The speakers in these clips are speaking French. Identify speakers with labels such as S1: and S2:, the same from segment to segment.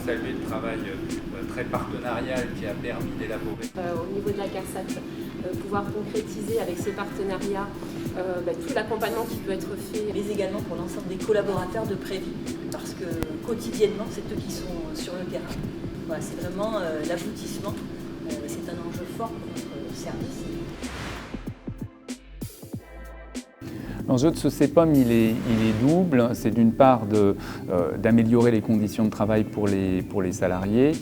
S1: saluer le travail très partenarial qui a permis d'élaborer.
S2: Au niveau de la CARSAT, pouvoir concrétiser avec ce partenariat tout l'accompagnement qui peut être fait.
S3: Mais également pour l'ensemble des collaborateurs de Prévi, parce que quotidiennement, c'est eux qui sont sur le terrain. Voilà, c'est vraiment l'aboutissement, c'est un enjeu fort pour notre service.
S4: L'enjeu de ce CEPOM, il est double. C'est d'une part d'améliorer les conditions de travail pour les salariés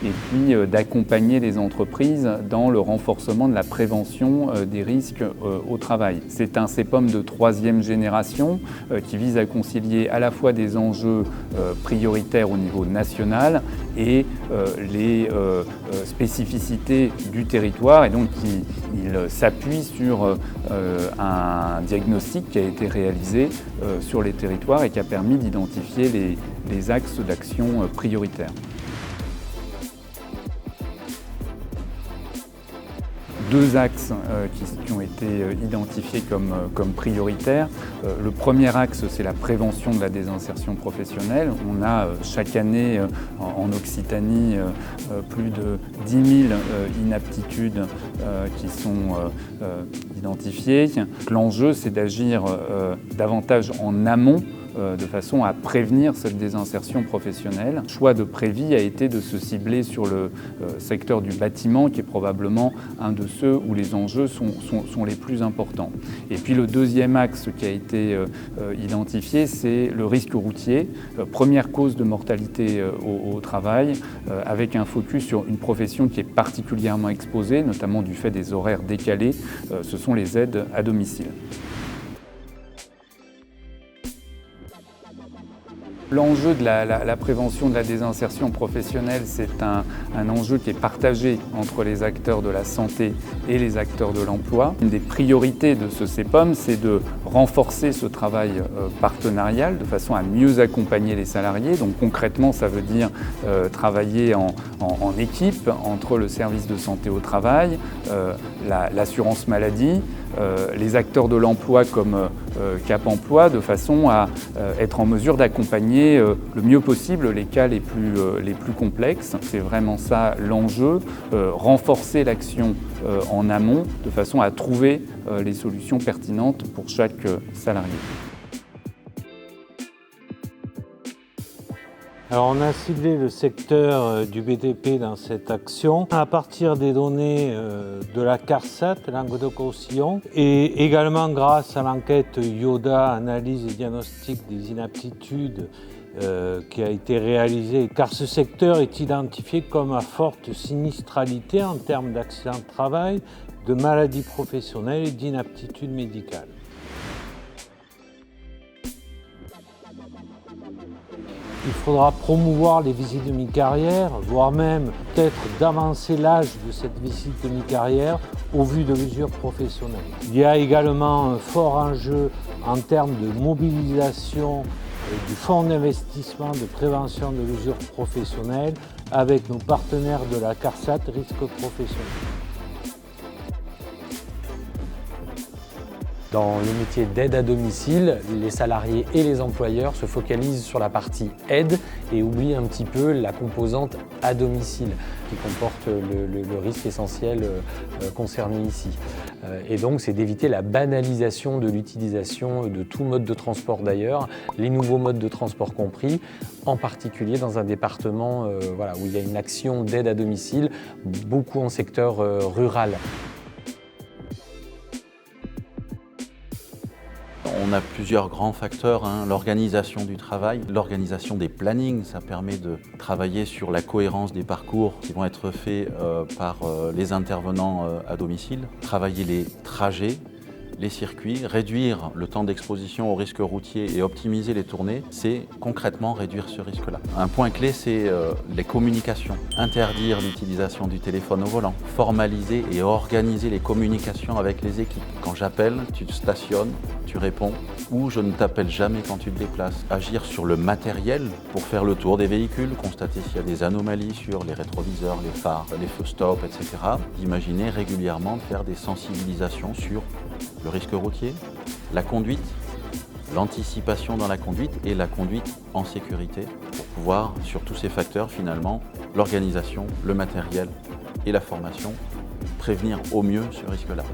S4: et puis d'accompagner les entreprises dans le renforcement de la prévention des risques au travail. C'est un CEPOM de 3e génération qui vise à concilier à la fois des enjeux prioritaires au niveau national et les spécificités du territoire. Et donc, il s'appuie sur un diagnostic qui a été réalisé sur les territoires et qui a permis d'identifier les axes d'action prioritaires. Deux axes qui ont été identifiés comme prioritaires. Le premier axe, c'est la prévention de la désinsertion professionnelle. On a chaque année en Occitanie plus de 10 000 inaptitudes qui sont identifiées. L'enjeu, c'est d'agir davantage en amont de façon à prévenir cette désinsertion professionnelle. Le choix de Prévi a été de se cibler sur le secteur du bâtiment, qui est probablement un de ceux où les enjeux sont les plus importants. Et puis le deuxième axe qui a été identifié, c'est le risque routier, première cause de mortalité au travail, avec un focus sur une profession qui est particulièrement exposée, notamment du fait des horaires décalés, ce sont les aides à domicile. L'enjeu de la prévention de la désinsertion professionnelle, c'est un enjeu qui est partagé entre les acteurs de la santé et les acteurs de l'emploi. Une des priorités de ce CEPOM, c'est de renforcer ce travail partenarial de façon à mieux accompagner les salariés. Donc concrètement, ça veut dire travailler en équipe entre le service de santé au travail, l'assurance maladie, les acteurs de l'emploi comme Cap Emploi, de façon à être en mesure d'accompagner le mieux possible les cas les plus complexes. C'est vraiment ça l'enjeu, renforcer l'action en amont de façon à trouver les solutions pertinentes pour chaque salarié.
S5: Alors on a ciblé le secteur du BTP dans cette action à partir des données de la CARSAT, Languedoc-Roussillon, et également grâce à l'enquête IODA, analyse et diagnostic des inaptitudes qui a été réalisée, car ce secteur est identifié comme à forte sinistralité en termes d'accidents de travail, de maladies professionnelles et d'inaptitudes médicales. Il faudra promouvoir les visites de mi-carrière, voire même peut-être d'avancer l'âge de cette visite de mi-carrière au vu de l'usure professionnelle. Il y a également un fort enjeu en termes de mobilisation du fonds d'investissement de prévention de l'usure professionnelle avec nos partenaires de la CARSAT Risque Professionnel.
S6: Dans le métier d'aide à domicile, les salariés et les employeurs se focalisent sur la partie aide et oublient un petit peu la composante à domicile qui comporte le risque essentiel concerné ici. Et donc c'est d'éviter la banalisation de l'utilisation de tout mode de transport d'ailleurs, les nouveaux modes de transport compris, en particulier dans un département où il y a une action d'aide à domicile, beaucoup en secteur rural.
S7: On a plusieurs grands facteurs, l'organisation du travail, l'organisation des plannings, ça permet de travailler sur la cohérence des parcours qui vont être faits par les intervenants à domicile, travailler les trajets, les circuits, réduire le temps d'exposition au risque routier et optimiser les tournées, c'est concrètement réduire ce risque-là. Un point clé, c'est les communications. Interdire l'utilisation du téléphone au volant, formaliser et organiser les communications avec les équipes. Quand j'appelle, tu te stationnes, tu réponds, ou je ne t'appelle jamais quand tu te déplaces. Agir sur le matériel pour faire le tour des véhicules, constater s'il y a des anomalies sur les rétroviseurs, les phares, les feux stop, etc. Imaginer régulièrement de faire des sensibilisations sur le risque routier, la conduite, l'anticipation dans la conduite et la conduite en sécurité pour pouvoir, sur tous ces facteurs finalement, l'organisation, le matériel et la formation, prévenir au mieux ce risque-là.